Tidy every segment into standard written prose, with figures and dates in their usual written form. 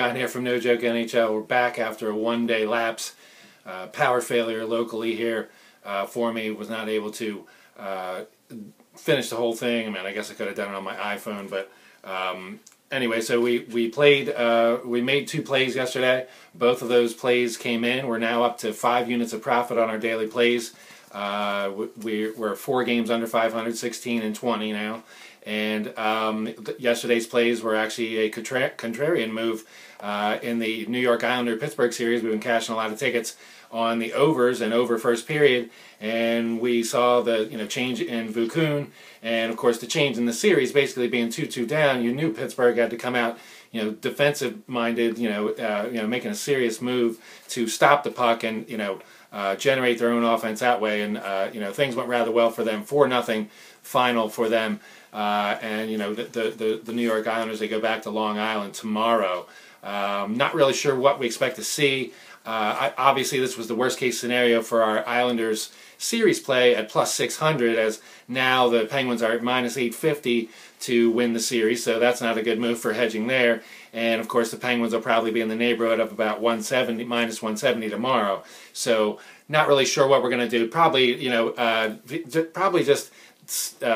John here from No Joke NHL. We're back after a one-day lapse. Power failure locally here for me. Was not able to finish the whole thing. I mean, I guess I could have done it on my iPhone, but anyway, so we played. We made 2 plays yesterday. Both of those plays came in. We're now up to 5 units of profit on our daily plays. We're 4 games under 500, 16 and 20 now. And yesterday's plays were actually a contrarian move in the New York Islander-Pittsburgh series. We've been cashing a lot of tickets on the overs and over first period, and we saw the change in Vukun, and of course the change in the series basically being 2-2 down. You knew Pittsburgh had to come out defensive-minded, making a serious move to stop the puck and generate their own offense that way. And things went rather well for them. 4-0 final for them. And the New York Islanders, they go back to Long Island tomorrow. Not really sure what we expect to see. Obviously, this was the worst case scenario for our Islanders series play at plus 600, as now the Penguins are at minus 850 to win the series, so that's not a good move for hedging there. And of course the Penguins will probably be in the neighborhood of about 170, minus 170 tomorrow. So not really sure what we're going to do. Probably probably just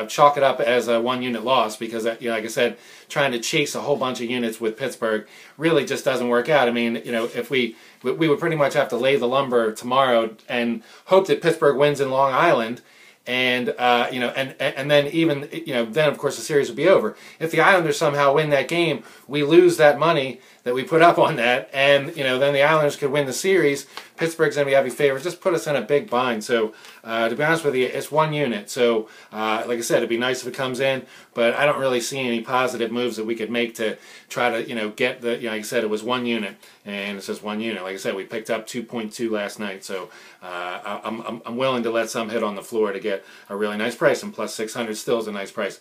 chalk it up as a 1-unit loss, because like I said, trying to chase a whole bunch of units with Pittsburgh really just doesn't work out. I mean, if we would pretty much have to lay the lumber tomorrow and hope that Pittsburgh wins in Long Island, and and then even then of course the series would be over. If the Islanders somehow win that game, we lose that money that we put up on that, and then the Islanders could win the series. Pittsburgh's going to be heavy favorites. Just put us in a big bind. So to be honest with you, it's 1 unit. So like I said, it'd be nice if it comes in, but I don't really see any positive moves that we could make to try to get the like I said, it was 1 unit, and it's just 1 unit. Like I said, we picked up 2.2 last night, so I'm willing to let some hit on the floor to get a really nice price, and plus 600 still is a nice price.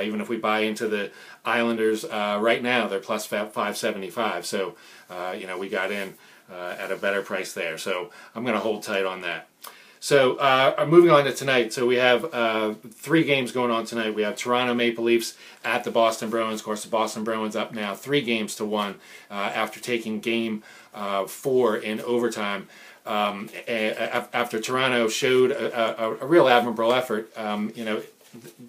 Even if we buy into the Islanders right now, they're plus 575. So we got in at a better price there. So I'm going to hold tight on that. So moving on to tonight. So we have 3 games going on tonight. We have Toronto Maple Leafs at the Boston Bruins. Of course, the Boston Bruins up now 3-1 after taking game 4 in overtime. After Toronto showed a real admirable effort,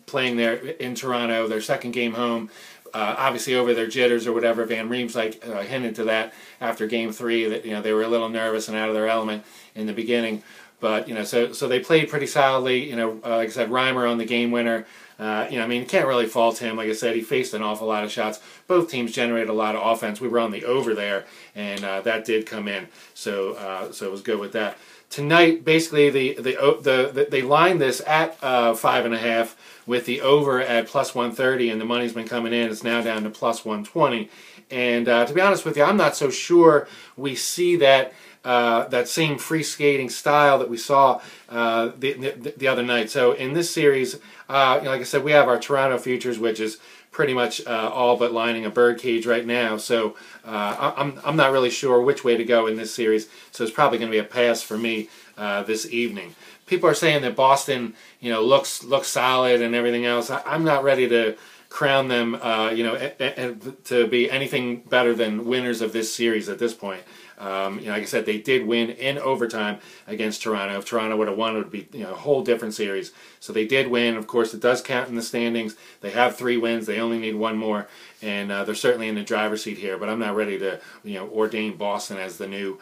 playing there in Toronto, their second game home, obviously over their jitters or whatever. Van Riemsdyk hinted to that after Game 3, that they were a little nervous and out of their element in the beginning. But so they played pretty solidly. Like I said, Reimer on the game winner. I mean, you can't really fault him. Like I said, he faced an awful lot of shots. Both teams generated a lot of offense. We were on the over there, and that did come in. So it was good with that. Tonight, basically, they lined this at 5.5 with the over at plus 130, and the money's been coming in. It's now down to plus 120. And to be honest with you, I'm not so sure we see that that same free skating style that we saw the other night. So in this series, like I said, we have our Toronto futures, which is pretty much all but lining a birdcage right now. So I'm not really sure which way to go in this series. So it's probably going to be a pass for me this evening. People are saying that Boston, looks solid and everything else. I'm not ready to crown them, to be anything better than winners of this series at this point. Like I said, they did win in overtime against Toronto. If Toronto would have won, it would be a whole different series. So they did win. Of course, it does count in the standings. They have 3 wins. They only need 1 more, and they're certainly in the driver's seat here. But I'm not ready to ordain Boston as the new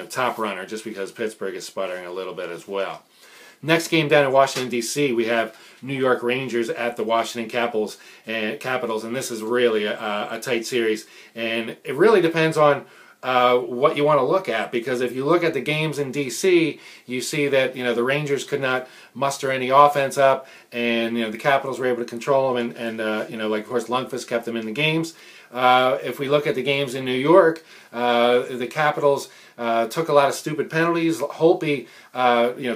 top runner, just because Pittsburgh is sputtering a little bit as well. Next game down in Washington, D.C., we have New York Rangers at the Washington Capitals, and this is really a tight series. And it really depends on what you want to look at, because if you look at the games in D.C., you see that the Rangers could not muster any offense up, and the Capitals were able to control them, and like of course Lundqvist kept them in the games. If we look at the games in New York, the Capitals took a lot of stupid penalties. Holtby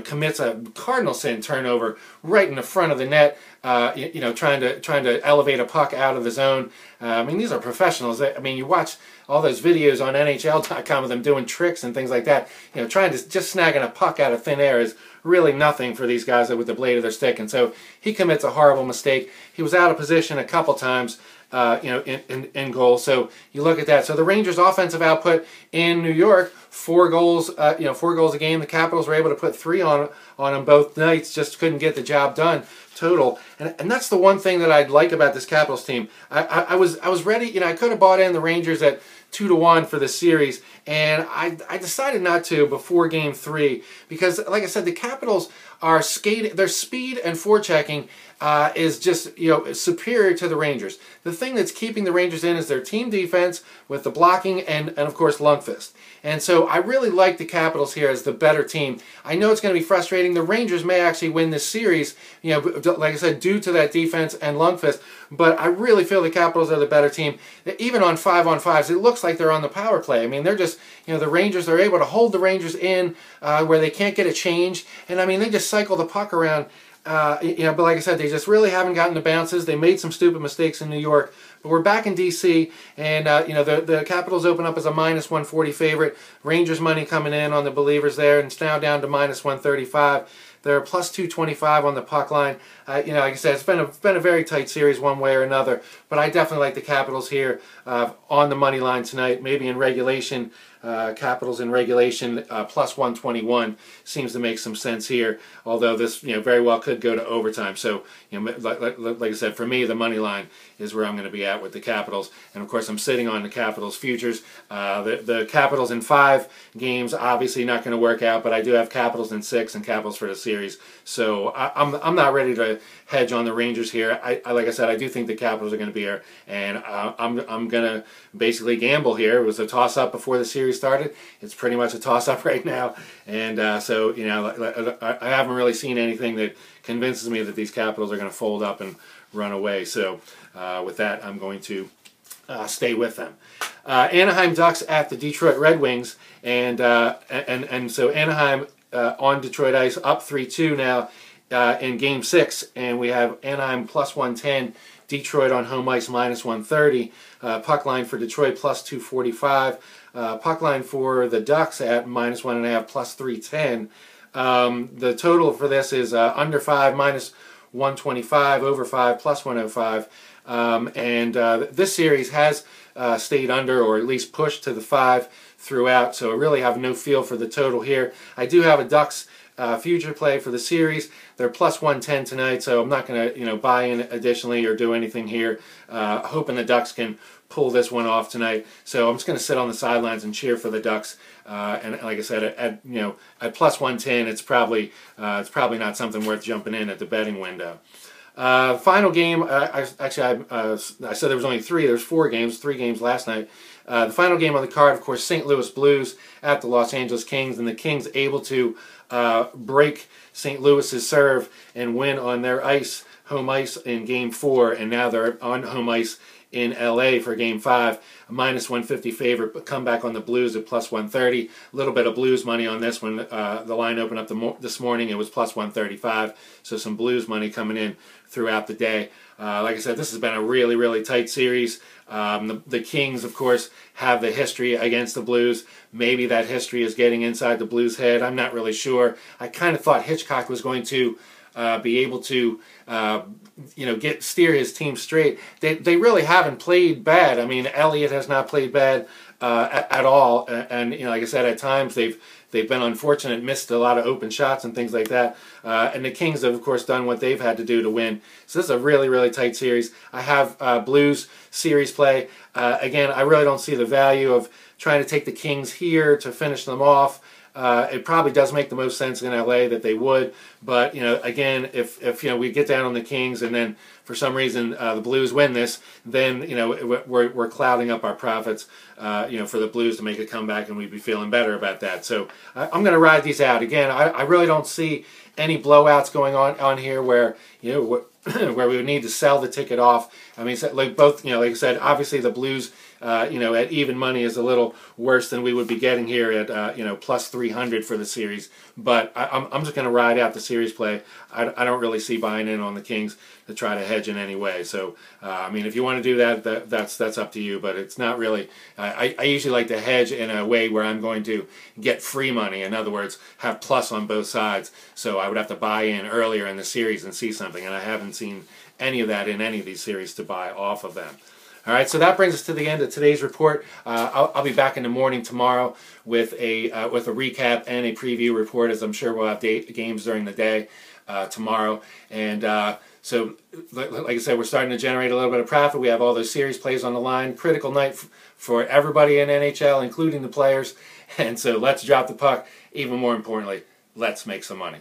commits a cardinal sin turnover right in the front of the net, trying to elevate a puck out of the zone. I mean, these are professionals. I mean, you watch all those videos on NHL.com of them doing tricks and things like that. Trying to just snagging a puck out of thin air is really nothing for these guys with the blade of their stick. And so he commits a horrible mistake. He was out of position a couple times, in goal. So you look at that. So the Rangers' offensive output in New York, 4 goals, 4 goals a game. The Capitals were able to put 3 on them both nights. Just couldn't get the job done total. And that's the one thing that I'd like about this Capitals team. I was ready. I could have bought in the Rangers at 2-1 for the series, and I decided not to before Game 3 because, like I said, the Capitals are skating. Their speed and forechecking is just superior to the Rangers. The thing that's keeping the Rangers in is their team defense with the blocking and of course Lundqvist. And so I really like the Capitals here as the better team. I know it's going to be frustrating. The Rangers may actually win this series, like I said, due to that defense and Lundqvist. But I really feel the Capitals are the better team. Even on 5-on-5s, it looks like they're on the power play. I mean, they're just, the Rangers, they're able to hold the Rangers in where they can't get a change. And I mean, they just cycle the puck around. But like I said, they just really haven't gotten the bounces. They made some stupid mistakes in New York. But we're back in D.C., and the Capitals open up as a -140 favorite. Rangers money coming in on the believers there, and it's now down to -135. They're +225 on the puck line. Like I said, it's been a very tight series one way or another. But I definitely like the Capitals here on the money line tonight. Maybe in regulation, Capitals in regulation +121 seems to make some sense here. Although this very well could go to overtime. So like I said, for me the money line is where I'm going to be at with the Capitals. And of course I'm sitting on the Capitals futures. The Capitals in 5 games obviously not going to work out. But I do have Capitals in 6 and Capitals for the series. So I'm not ready to hedge on the Rangers here. Like I said, I do think the Capitals are going to be here, and I'm going to basically gamble here. It was a toss-up before the series started. It's pretty much a toss-up right now, and so I haven't really seen anything that convinces me that these Capitals are going to fold up and run away. So with that, I'm going to stay with them. Anaheim Ducks at the Detroit Red Wings, and so Anaheim on Detroit ice up 3-2 now in Game 6, and we have Anaheim +110, Detroit on home ice -130. Puck line for Detroit +245. Puck line for the Ducks at -1.5 +310. The total for this is under 5 -125, over 5 +105. This series has stayed under, or at least pushed to the 5 throughout, so I really have no feel for the total here. I do have a Ducks future play for the series. They're +110 tonight, so I'm not going to buy in additionally or do anything here. Hoping the Ducks can pull this one off tonight. So I'm just going to sit on the sidelines and cheer for the Ducks. And like I said, at +110, it's probably not something worth jumping in at the betting window. Final game. I said there was only 3. There's 4 games. 3 games last night. The final game on the card, of course, St. Louis Blues at the Los Angeles Kings, and the Kings able to break St. Louis's serve and win on their home ice in Game 4, and now they're on home ice in LA for Game 5. A -150 favorite, but come back on the Blues at +130. A little bit of Blues money on this one. The line opened up this morning. It was +135. So some Blues money coming in throughout the day. Like I said, this has been a really, really tight series. The Kings, of course, have the history against the Blues. Maybe that history is getting inside the Blues' head. I'm not really sure. I kind of thought Hitchcock was going to be able to steer his team straight. They really haven't played bad. I mean, Elliott has not played bad at all, and like I said, at times they've been unfortunate, missed a lot of open shots and things like that. And the Kings have, of course, done what they've had to do to win. So this is a really, really tight series. I have Blues series play. Again, I really don't see the value of trying to take the Kings here to finish them off. It probably does make the most sense in LA that they would, but again, if we get down on the Kings and then for some reason the Blues win this, then we're clouding up our profits, for the Blues to make a comeback, and we'd be feeling better about that. So I'm going to ride these out. Again, I really don't see any blowouts going on here where where we would need to sell the ticket off. I mean, like I said, obviously the Blues, at even money is a little worse than we would be getting here at, +300 for the series. But I'm just going to ride out the series play. I don't really see buying in on the Kings to try to hedge in any way. So, I mean, if you want to do that, that's up to you. But it's not really. I usually like to hedge in a way where I'm going to get free money. In other words, have plus on both sides. So I would have to buy in earlier in the series and see something, and I haven't seen any of that in any of these series to buy off of them. All right, so that brings us to the end of today's report. I'll be back in the morning tomorrow with a recap and a preview report, as I'm sure we'll have games during the day tomorrow. And so, like I said, we're starting to generate a little bit of profit. We have all those series plays on the line. Critical night for everybody in NHL, including the players. And so let's drop the puck. Even more importantly, let's make some money.